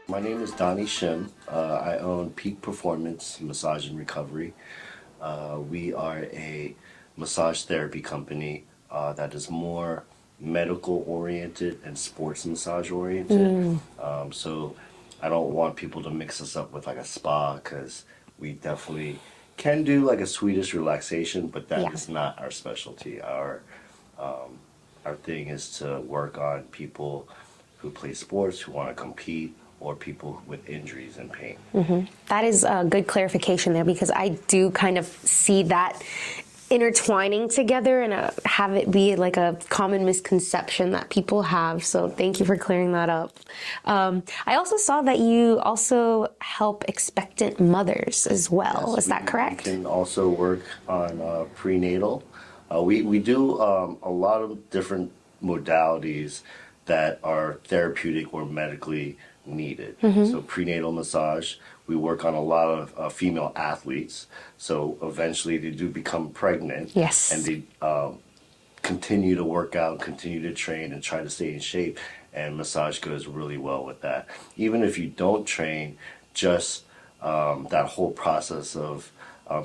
My name is Donnie Shim. I own Peak Performance Massage and Recovery. We are a massage therapy company that is more medical oriented and sports massage oriented. So I don't want people to mix us up with like a spa because we definitely can do like a Swedish relaxation, but that Yeah. is not our specialty. Our thing is to work on people who play sports, who want to compete, or people with injuries and pain. That is a good clarification there because I do kind of see that intertwining together and have it be like a common misconception that people have. So thank you for clearing that up. I also saw that you also help expectant mothers as well. Yes, Is that correct? we can also work on prenatal. We do a lot of different modalities that are therapeutic or medically needed. So prenatal massage, we work on a lot of female athletes. So eventually they do become pregnant, Yes. and they continue to work out, continue to train, and try to stay in shape. And massage goes really well with that. Even if you don't train, just that whole process of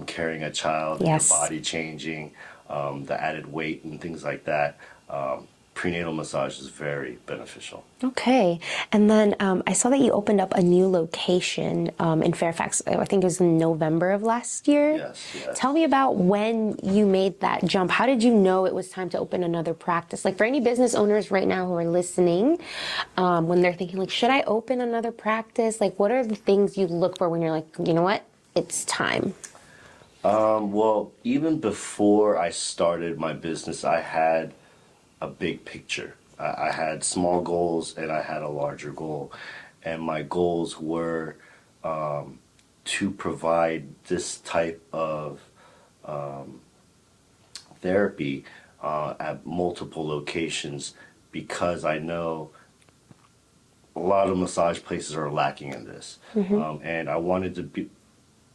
carrying a child, Yes. your body changing, the added weight and things like that. Prenatal massage is very beneficial. Okay. And then I saw that you opened up a new location in Fairfax. I think it was in November of last year. Yes. Tell me about when you made that jump. How did you know it was time to open another practice? Like for any business owners right now who are listening, when they're thinking like, should I open another practice? Like what are the things you look for when you're like, you know what, it's time? Well, even before I started my business, I had a big picture. I had small goals and I had a larger goal. And my goals were to provide this type of therapy at multiple locations because I know a lot of massage places are lacking in this. And I wanted to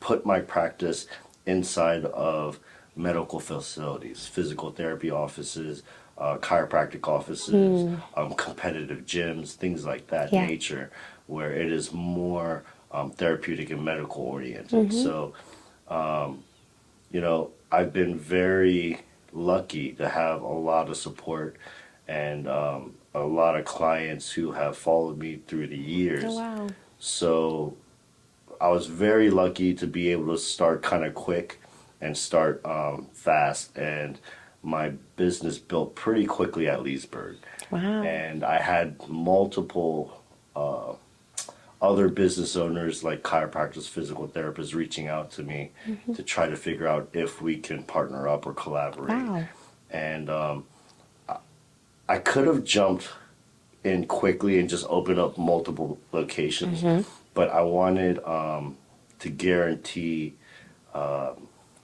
put my practice inside of medical facilities, physical therapy offices, chiropractic offices, competitive gyms, things like that Yeah. nature, where it is more therapeutic and medical oriented. So, I've been very lucky to have a lot of support and a lot of clients who have followed me through the years. Oh, wow. So I was very lucky to be able to start kind of quick and start fast. And my business built pretty quickly at Leesburg. Wow. And I had multiple other business owners like chiropractors, physical therapists reaching out to me to try to figure out if we can partner up or collaborate. Wow. And I could have jumped in quickly and just opened up multiple locations, but I wanted to guarantee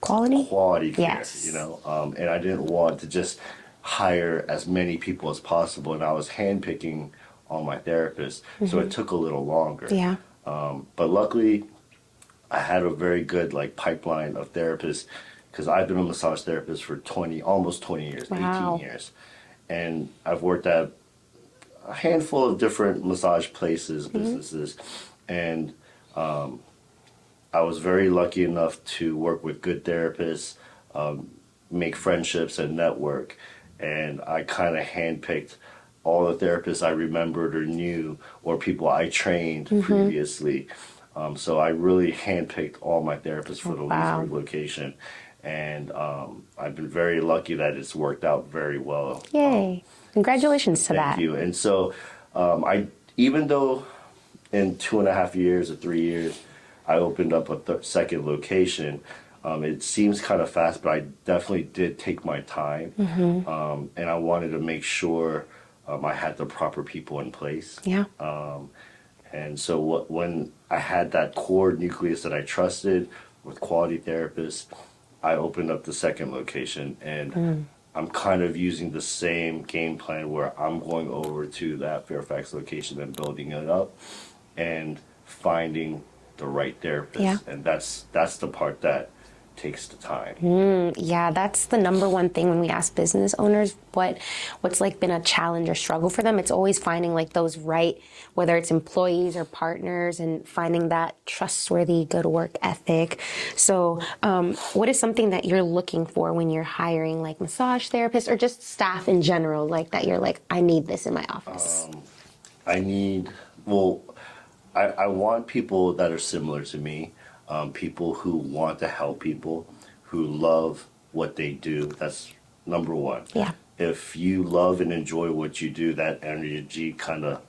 Quality? quality care, Yes. and I didn't want to just hire as many people as possible, and I was handpicking all my therapists, so it took a little longer. Yeah. But luckily, I had a very good like pipeline of therapists because I've been a massage therapist for almost 20 years, Wow. 18 years, and I've worked at a handful of different massage places, businesses, and I was very lucky enough to work with good therapists, make friendships and network, and I kind of handpicked all the therapists I remembered or knew or people I trained previously. So I really handpicked all my therapists for the Wow. Leesburg location, and I've been very lucky that it's worked out very well. Yay. Congratulations to that. Thank you. And so I, even though in 2.5 years or 3 years, I opened up a second location. It seems kind of fast, but I definitely did take my time, and I wanted to make sure I had the proper people in place. Yeah. And so when I had that core nucleus that I trusted with quality therapists, I opened up the second location, and I'm kind of using the same game plan where I'm going over to that Fairfax location and building it up and finding the right therapist. Yeah. And that's the part that takes the time. Yeah, that's the number one thing when we ask business owners what's like been a challenge or struggle for them. It's always finding like those right, whether it's employees or partners, and finding that trustworthy, good work ethic. So, what is something that you're looking for when you're hiring like massage therapists or just staff in general, like that you're like, I need this in my office? I need, well, I want people that are similar to me, people who want to help people, who love what they do. That's number one. Yeah. If you love and enjoy what you do, that energy kind of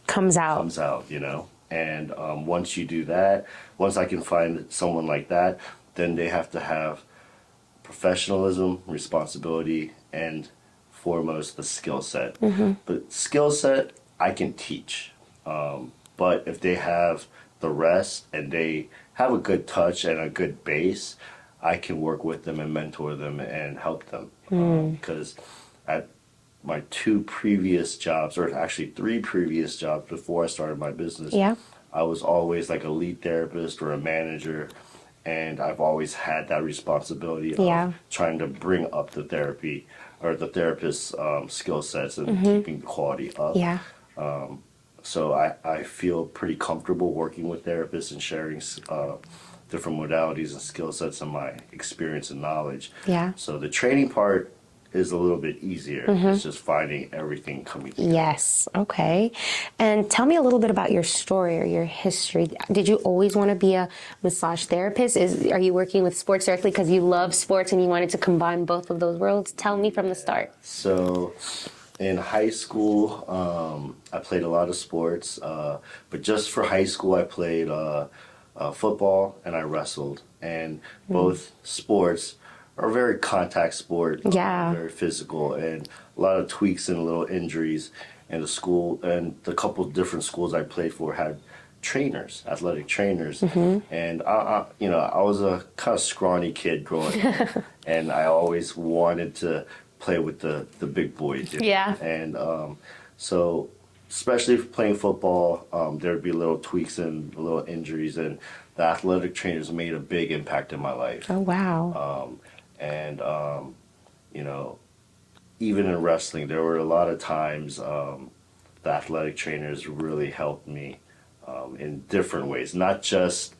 Comes out. comes out, you know. And once you do that, once I can find someone like that, then they have to have professionalism, responsibility, and foremost the skill set. But skill set I can teach. But if they have the rest and they have a good touch and a good base, I can work with them and mentor them and help them. Because at my 2 previous jobs, or actually 3 previous jobs before I started my business, Yeah. I was always like a lead therapist or a manager, and I've always had that responsibility Yeah. of trying to bring up the therapy or the therapist's skill sets and keeping the quality up. Yeah. So I feel pretty comfortable working with therapists and sharing different modalities and skill sets and my experience and knowledge. Yeah. So the training part is a little bit easier. It's just finding everything coming together. Yes. Okay. And tell me a little bit about your story or your history. Did you always want to be a massage therapist? Are you working with sports directly because you love sports and you wanted to combine both of those worlds? Tell me from the start. So in high school, I played a lot of sports, but just for high school, I played football and I wrestled. And both sports are very contact sport, Yeah. very physical, and a lot of tweaks and little injuries. And the school and the couple different schools I played for had trainers, athletic trainers, and I was a kind of scrawny kid growing up, and I always wanted to play with the big boys. You know? Yeah. And so, especially for playing football, there'd be little tweaks and little injuries, and the athletic trainers made a big impact in my life. Oh, wow. And even in wrestling, there were a lot of times the athletic trainers really helped me in different ways, not just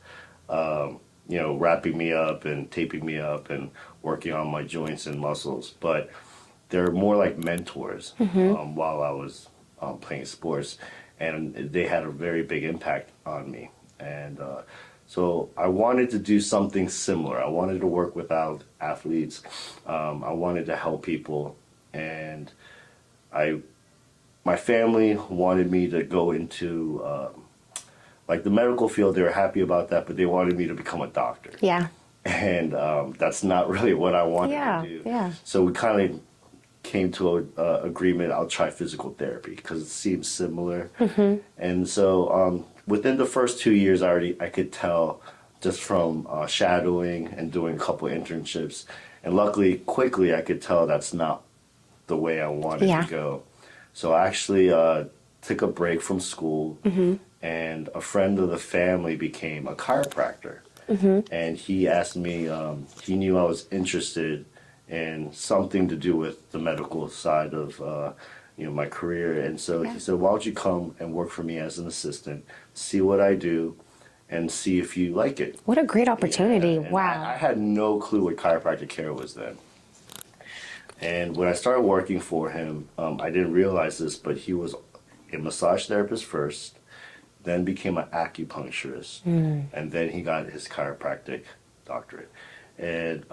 wrapping me up and taping me up and working on my joints and muscles, but they're more like mentors while I was playing sports, and they had a very big impact on me. And so I wanted to do something similar. I wanted to work with athletes. I wanted to help people, and my family wanted me to go into like the medical field. They were happy about that, but they wanted me to become a doctor. Yeah. And that's not really what I wanted to do. Yeah. So we kind of came to a agreement. I'll try physical therapy because it seems similar. And so within the first 2 years, I could tell just from shadowing and doing a couple internships, and luckily, quickly, I could tell that's not the way I wanted to go. So I actually took a break from school, and a friend of the family became a chiropractor. And he asked me, he knew I was interested in something to do with the medical side of my career. And so he said, why don't you come and work for me as an assistant, see what I do, and see if you like it. What a great opportunity. And Wow. I had no clue what chiropractic care was then. And when I started working for him, I didn't realize this, but he was a massage therapist first, then became an acupuncturist, and then he got his chiropractic doctorate. And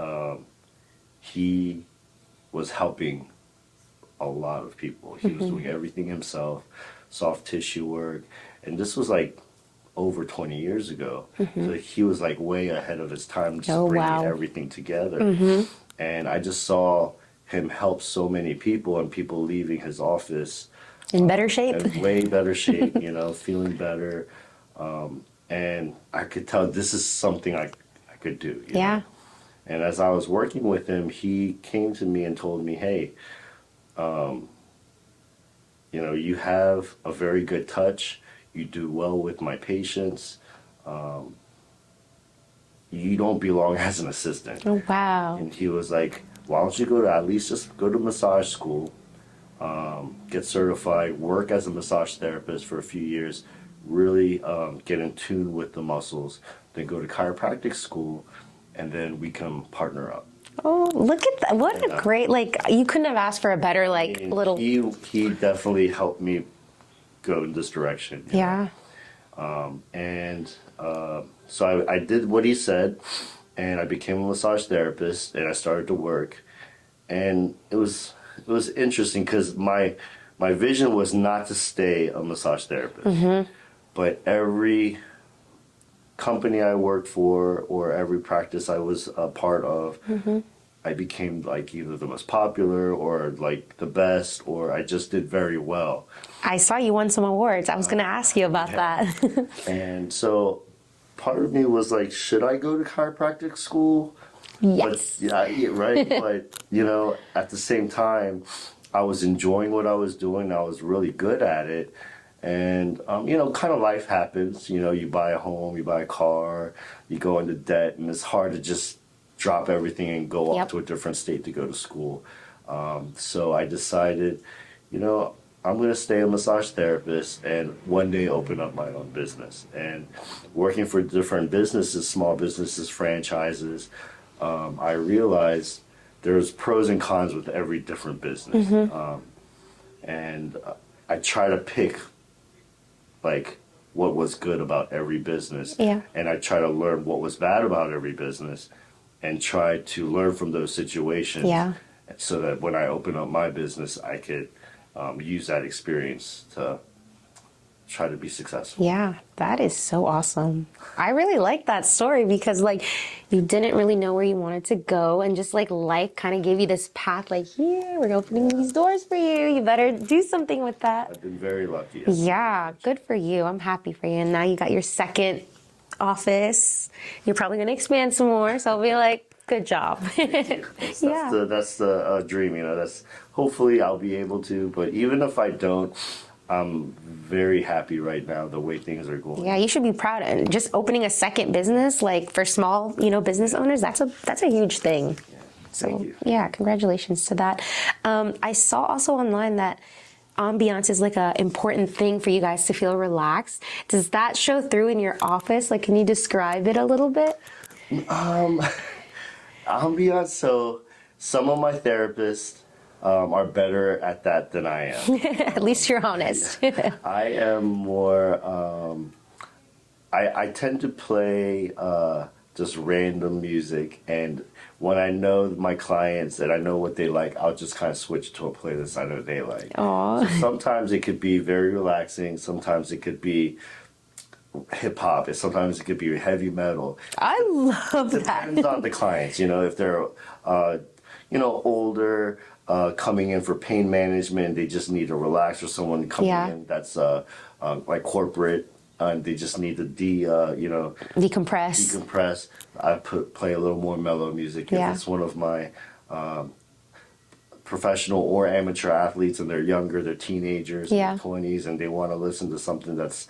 he was helping a lot of people. He was doing everything himself, soft tissue work, and this was like over 20 years ago. So he was like way ahead of his time, just bringing everything together. And I just saw him help so many people, and people leaving his office In better shape? in way better shape, feeling better. And I could tell this is something I could do. you know? And as I was working with him, he came to me and told me, hey, you have a very good touch. You do well with my patients. you don't belong as an assistant. Oh, wow. And he was like, why don't you go to at least just go to massage school, get certified, work as a massage therapist for a few years, really get in tune with the muscles, then go to chiropractic school, and then we can partner up. Oh, look at that. What a great, like, you couldn't have asked for a better, like, And little. he definitely helped me go in this direction. You know? Yeah. So I did what he said, and I became a massage therapist, and I started to work, and it was interesting because my vision was not to stay a massage therapist, but every company I worked for or every practice I was a part of, I became like either the most popular or like the best, or I just did very well. I saw you won some awards. I was going to ask you about that. And so part of me was like, should I go to chiropractic school? Yes. But, yeah, right. But, you know, at the same time, I was enjoying what I was doing. I was really good at it. And, you know, kind of life happens. You know, you buy a home, you buy a car, you go into debt, and it's hard to just drop everything and go off to a different state to go to school. So I decided, you know, I'm going to stay a massage therapist and one day open up my own business. And working for different businesses, small businesses, franchises, I realized there's pros and cons with every different business. And I try to pick like what was good about every business. Yeah. And I try to learn what was bad about every business and try to learn from those situations. Yeah. So that when I open up my business, I could use that experience to try to be successful. Yeah, that is so awesome. I really like that story because, like, you didn't really know where you wanted to go, and just like life kind of gave you this path. Like, here, we're opening these doors for you. You better do something with that. I've been very lucky. Yeah, good for you. I'm happy for you. And now you got your second office. You're probably going to expand some more. So I'll be like, good job. That's the dream, you know. That's hopefully I'll be able to. But even if I don't, I'm very happy right now the way things are going. Yeah, you should be proud. And just opening a second business, like for small, you know, business owners, that's a huge thing. Yeah. So Thank you. yeah, congratulations to that. I saw also online that ambiance is like a important thing for you guys to feel relaxed. Does that show through in your office? Like, can you describe it a little bit? Ambiance. So some of my therapists are better at that than I am. At least you're honest. I am more. I tend to play just random music, and when I know my clients and I know what they like, I'll just kind of switch to a playlist I know they like. Aww. So sometimes it could be very relaxing. Sometimes it could be hip hop. Sometimes it could be heavy metal. I love that. Depends on the clients. You know, if they're older. Coming in for pain management, they just need to relax, or someone coming in that's like corporate, and they just need to decompress. I play a little more mellow music. If it's one of my professional or amateur athletes and they're younger, they're teenagers, in their 20s, and they want to listen to something that's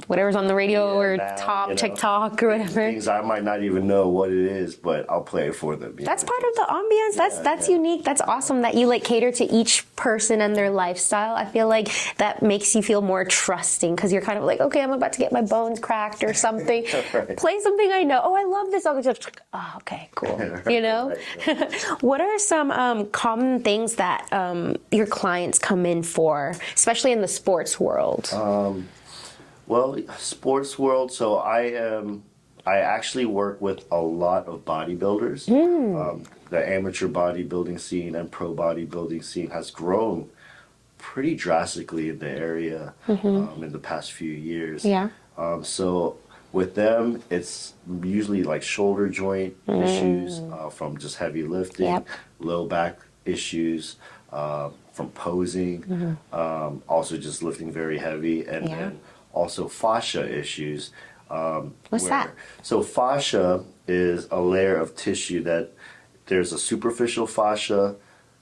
whatever's on the radio or now, top TikTok or whatever. Things I might not even know what it is, but I'll play it for them. That's part of the ambience. That's unique. That's awesome that you like cater to each person and their lifestyle. I feel like that makes you feel more trusting because you're kind of like, okay, I'm about to get my bones cracked or something. Right. Play something I know. Oh, I love this song. Oh, okay, cool. You know? Right. What are some common things that your clients come in for, especially in the sports world? Well, sports world. So I actually work with a lot of bodybuilders. The amateur bodybuilding scene and pro bodybuilding scene has grown pretty drastically in the area in the past few years. Yeah. So with them, it's usually like shoulder joint issues from just heavy lifting, low back issues from posing, also just lifting very heavy, and then also fascia issues. What's that? So fascia is a layer of tissue that there's a superficial fascia,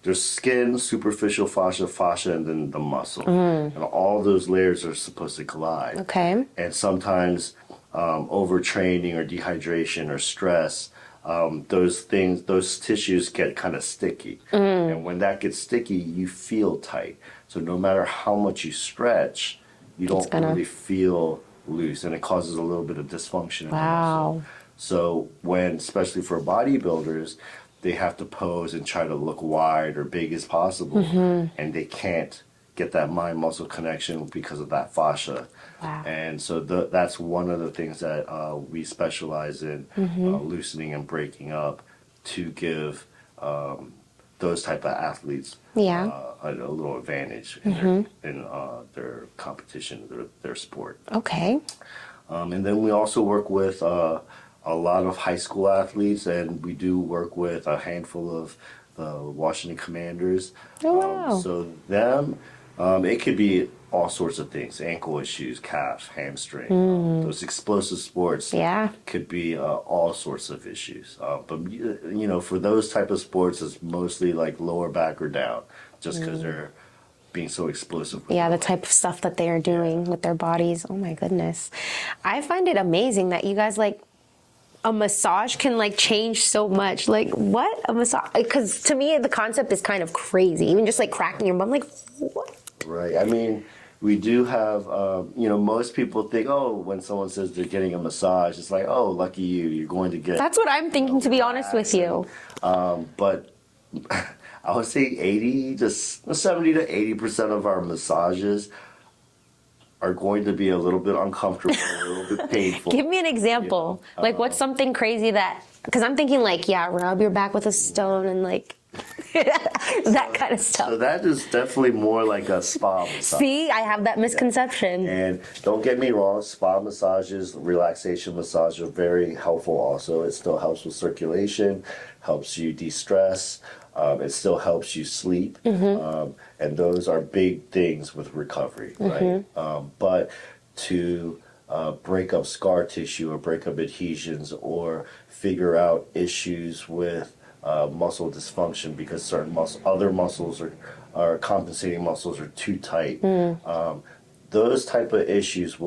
there's skin, superficial fascia, and then the muscle. And all those layers are supposed to collide. Okay. And sometimes overtraining or dehydration or stress, those tissues get kind of sticky. And when that gets sticky, you feel tight. So no matter how much you stretch, you don't really feel loose, and it causes a little bit of dysfunction in the muscle. So especially for bodybuilders, they have to pose and try to look wide or big as possible, and they can't get that mind-muscle connection because of that fascia. And so that's one of the things that we specialize in, loosening and breaking up to give those type of athletes a little advantage in their competition, their sport. Okay. And then we also work with a lot of high school athletes, and we do work with a handful of the Washington Commanders. Oh, wow. So them, it could be all sorts of things: ankle issues, calf, hamstring. Those explosive sports could be all sorts of issues. But for those type of sports, it's mostly like lower back or down, just because they're being so explosive. The type of stuff that they are doing with their bodies. Oh my goodness. I find it amazing that you guys a massage can change so much. What? A massage? Because to me, the concept is kind of crazy. Even just cracking your bum, what? Right. I mean, we do have, most people think, oh, when someone says they're getting a massage, it's like, oh, lucky you, you're going to get. That's what I'm thinking, to be honest with you. But I would say 70 to 80% of our massages are going to be a little bit uncomfortable, a little bit painful. Give me an example. What's something crazy that, because I'm thinking rub your back with a stone and that kind of stuff. So that is definitely more like a spa massage. See, I have that misconception. And don't get me wrong, spa massages, relaxation massage are very helpful also. It still helps with circulation, helps you de-stress. It still helps you sleep. And those are big things with recovery, right? But to break up scar tissue or break up adhesions or figure out issues with muscle dysfunction because certain other muscles are compensating muscles are too tight. Those type of issues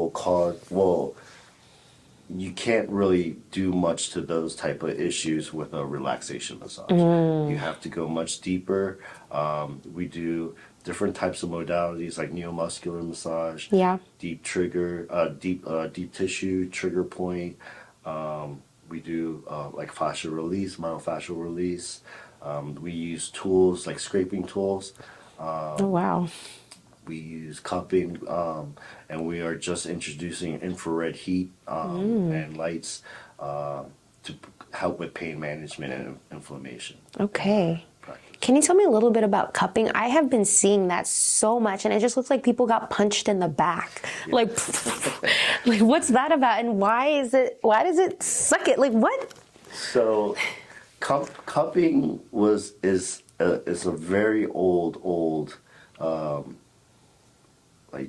you can't really do much to those type of issues with a relaxation massage. You have to go much deeper. We do different types of modalities like neuromuscular massage, deep trigger, deep tissue, trigger point. We do fascia release, myofascial release. We use tools like scraping tools. Oh, wow. We use cupping, and we are just introducing infrared heat and lights to help with pain management and inflammation. Okay. Can you tell me a little bit about cupping? I have been seeing that so much, and it just looks like people got punched in the back. What's that about, and why does it suck it? What? So, cupping is a very old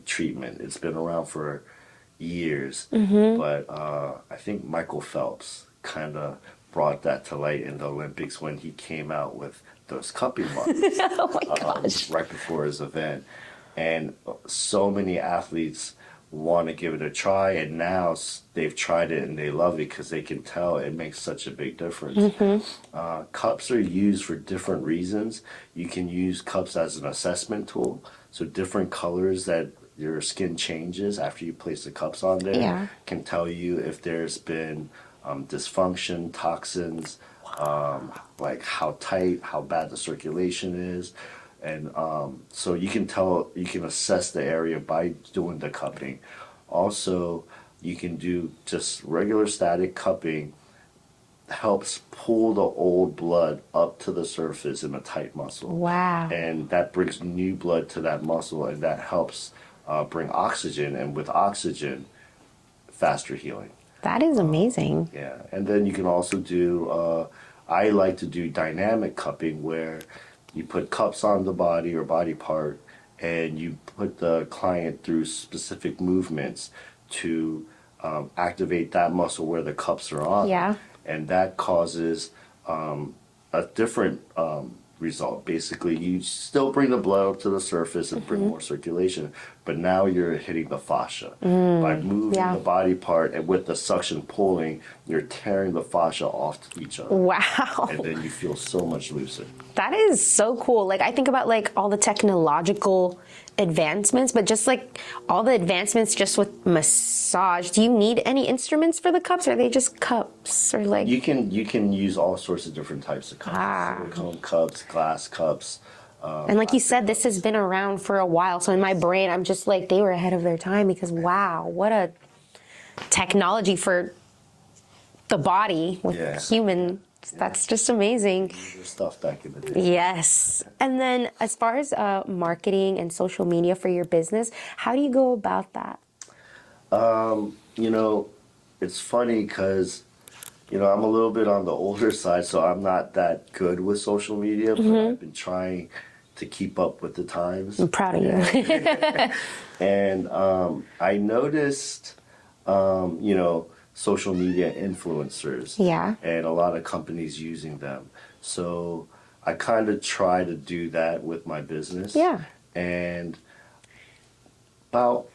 treatment. It's been around for years, but I think Michael Phelps kind of brought that to light in the Olympics when he came out with those cupping marks Oh my gosh. right before his event. And so many athletes want to give it a try, and now they've tried it and they love it because they can tell it makes such a big difference. Cups are used for different reasons. You can use cups as an assessment tool, so different colors that your skin changes after you place the cups on there can tell you if there's been dysfunction, toxins, how tight, how bad the circulation is. And so you can assess the area by doing the cupping. Also, you can do just regular static cupping, helps pull the old blood up to the surface in a tight muscle. Wow. And that brings new blood to that muscle, and that helps bring oxygen, and with oxygen, faster healing. That is amazing. Yeah, and then you can also do, I like to do dynamic cupping, where you put cups on the body or body part, and you put the client through specific movements to activate that muscle where the cups are on. Yeah. And that causes a different result. Basically, you still bring the blood up to the surface and bring more circulation, but now you're hitting the fascia. By moving yeah. the body part and with the suction pulling, you're tearing the fascia off to each other. Wow. And then you feel so much looser. That is so cool. Like I think about like all the technological advancements, but just like all the advancements just with massage. Do you need any instruments for the cups, or are they just cups, or like? You can use all sorts of different types of cups. Silicone cups, glass cups. And like you said, this has been around for a while. So in my brain, I'm just like, they were ahead of their time, because wow, what a technology for the body with human. That's just amazing. Stuff back in the day. Yes. And then as far as marketing and social media for your business, how do you go about that? You know, it's funny because, you know, I'm a little bit on the older side, so I'm not that good with social media, but I've been trying to keep up with the times. I'm proud of you. And I noticed, you know, social media influencers. Yeah. And a lot of companies using them. So I kind of try to do that with my business. Yeah. And about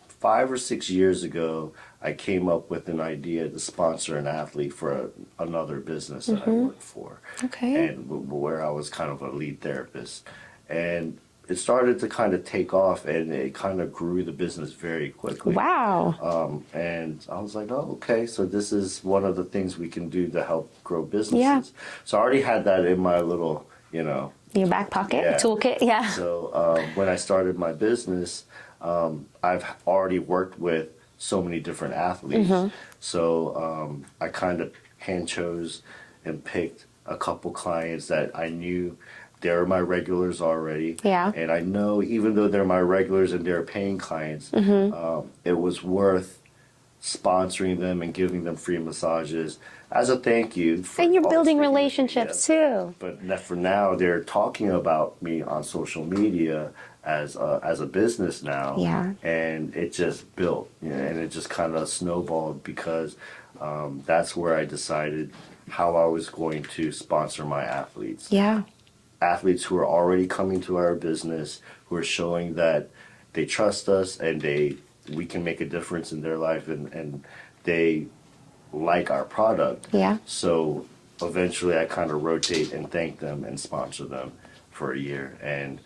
5 or 6 years ago, I came up with an idea to sponsor an athlete for another business that I worked for. Okay. And where I was kind of a lead therapist. And it started to kind of take off, and it kind of grew the business very quickly. Wow. And I was like, oh, okay, so this is one of the things we can do to help grow businesses. Yeah. So I already had that in my little, you know. Your back pocket, Yeah. toolkit, yeah. So when I started my business, I've already worked with so many different athletes. So I kind of hand chose and picked a couple clients that I knew they're my regulars already. Yeah. And I know even though they're my regulars and they're paying clients, it was worth sponsoring them and giving them free massages as a thank you. And you're always building thinking of me, relationships yes. too. But for now, they're talking about me on social media as a business now. Yeah. And it just built, you know, and it just kind of snowballed because that's where I decided how I was going to sponsor my athletes. Yeah. Athletes who are already coming to our business, who are showing that they trust us and we can make a difference in their life, and they like our product. Yeah. So eventually I kind of rotate and thank them and sponsor them for a year. And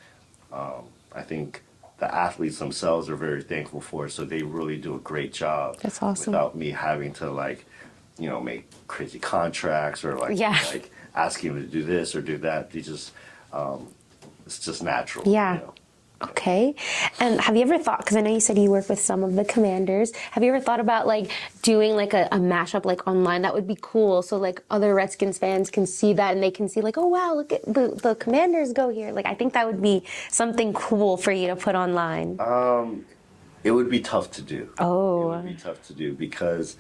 I think the athletes themselves are very thankful for it. So they really do a great job. That's awesome. Without me having to, like, you know, make crazy contracts or like asking them to do this or do that. They just, it's just natural. Yeah. You know? Okay. And have you ever thought, because I know you said you work with some of the Commanders, have you ever thought about like doing like a mashup like online? That would be cool. So like other Redskins fans can see that and they can see like, oh wow, look at the Commanders go here. Like I think that would be something cool for you to put online. It would be tough to do. Oh. It would be tough to do because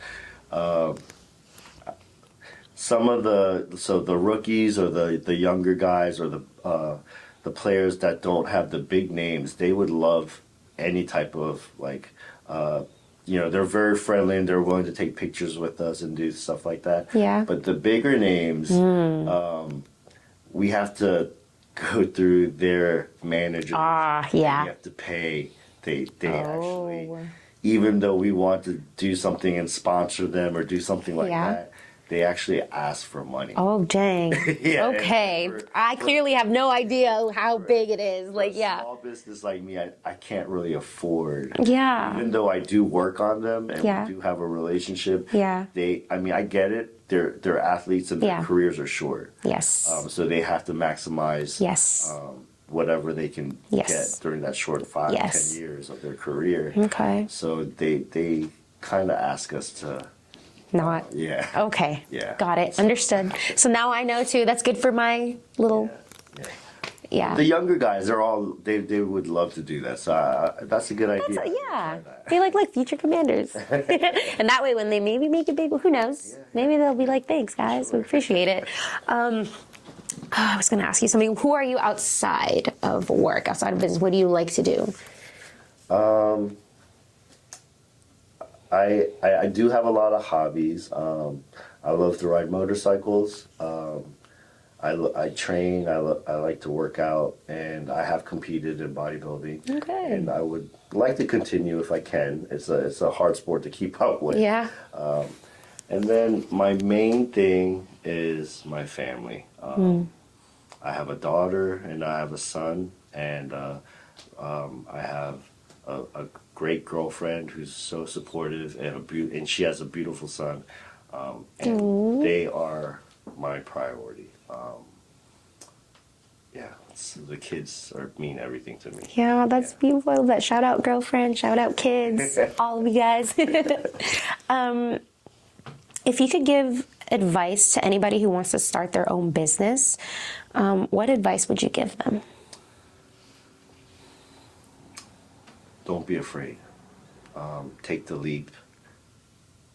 some of the rookies or the younger guys or the players that don't have the big names, they would love any type of like, you know, they're very friendly and they're willing to take pictures with us and do stuff like that. Yeah. But the bigger names, we have to go through their manager. Ah, yeah. You have to pay. They actually, even though we want to do something and sponsor them or do something like that, they actually ask for money. Oh, dang. Yeah, okay. I clearly have no idea how big it is. Like, for a small business like me, I can't really afford. Yeah. Even though I do work on them and we do have a relationship. Yeah. I mean, I get it. They're athletes and their careers are short. Yes. So they have to maximize. Yes. Whatever they can get during that short 5 10 years of their career. Okay. So they kind of ask us to. Not. Yeah. Okay. Yeah. Got it. Understood. So now I know too. That's good for my little. Yeah. The younger guys, they would love to do that. So that's a good idea. Yeah. They like future Commanders. And that way when they maybe make it big, who knows? Maybe they'll be like, thanks guys. We appreciate it. I was going to ask you something. Who are you outside of work, outside of business? What do you like to do? I do have a lot of hobbies. I love to ride motorcycles. I train. I like to work out, and I have competed in bodybuilding. Okay. And I would like to continue if I can. It's a hard sport to keep up with. Yeah. And then my main thing is my family. I have a daughter and I have a son, and I have a great girlfriend who's so supportive, and she has a beautiful son, and they are my priority. Yeah, the kids mean everything to me. Yeah, that's beautiful. I love that. Shout out girlfriend, shout out kids, all of you guys. If you could give advice to anybody who wants to start their own business, what advice would you give them? Don't be afraid. Take the leap.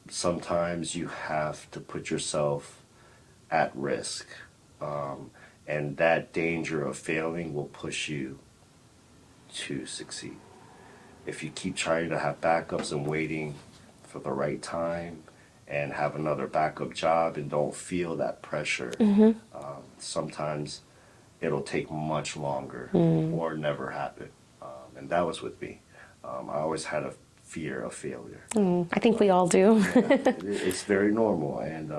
Sometimes you have to put yourself at risk. And that danger of failing will push you to succeed. If you keep trying to have backups and waiting for the right time and have another backup job and don't feel that pressure, sometimes it'll take much longer or never happen. And that was with me. I always had a fear of failure. I think we all do. It's very normal. And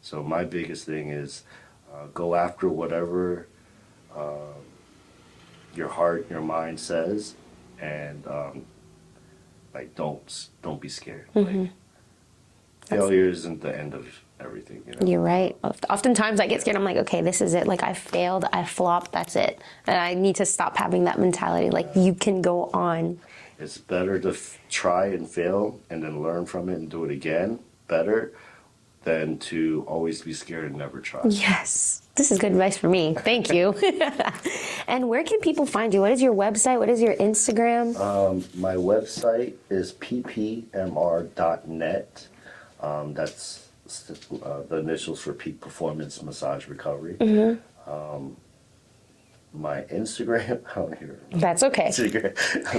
so my biggest thing is go after whatever your heart, your mind says, and like don't be scared. Like, failure isn't the end of everything. You know? You're right. Oftentimes I get scared. I'm like, okay, this is it. Like I failed, I flopped, that's it. And I need to stop having that mentality. Like you can go on. It's better to try and fail and then learn from it and do it again better than to always be scared and never try. Yes. This is good advice for me. Thank you. And where can people find you? What is your website? What is your Instagram? My website is ppmr.net. That's the initials for Peak Performance Massage Recovery. My Instagram, I don't hear it. That's okay.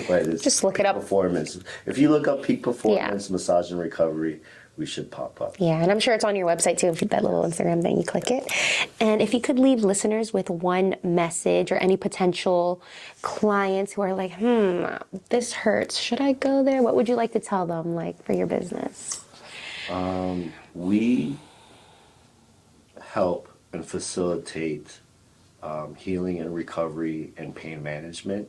But it's Just look it Peak up. Performance. If you look up Peak Performance Massage and Recovery, we should pop up. Yeah, and I'm sure it's on your website too. If you that little Instagram thing, you click it. And if you could leave listeners with one message or any potential clients who are like, this hurts. Should I go there? What would you like to tell them, like, for your business? We help and facilitate healing and recovery and pain management.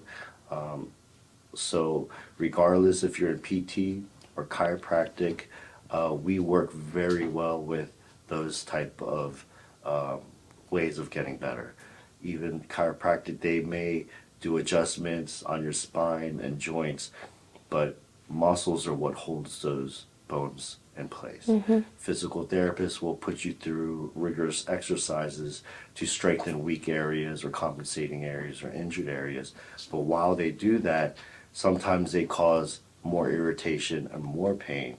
So regardless if you're in PT or chiropractic, we work very well with those type of ways of getting better. Even chiropractic, they may do adjustments on your spine and joints, but muscles are what holds those bones in place. Physical therapists will put you through rigorous exercises to strengthen weak areas or compensating areas or injured areas. But while they do that, sometimes they cause more irritation and more pain.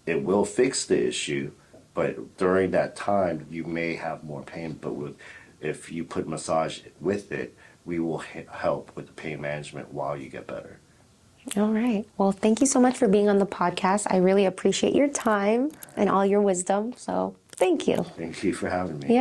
It will fix the issue, but during that time, you may have more pain. But if you put massage with it, we will help with the pain management while you get better. All right. Well, thank you so much for being on the podcast. I really appreciate your time and all your wisdom. So thank you. Thank you for having me. Yeah.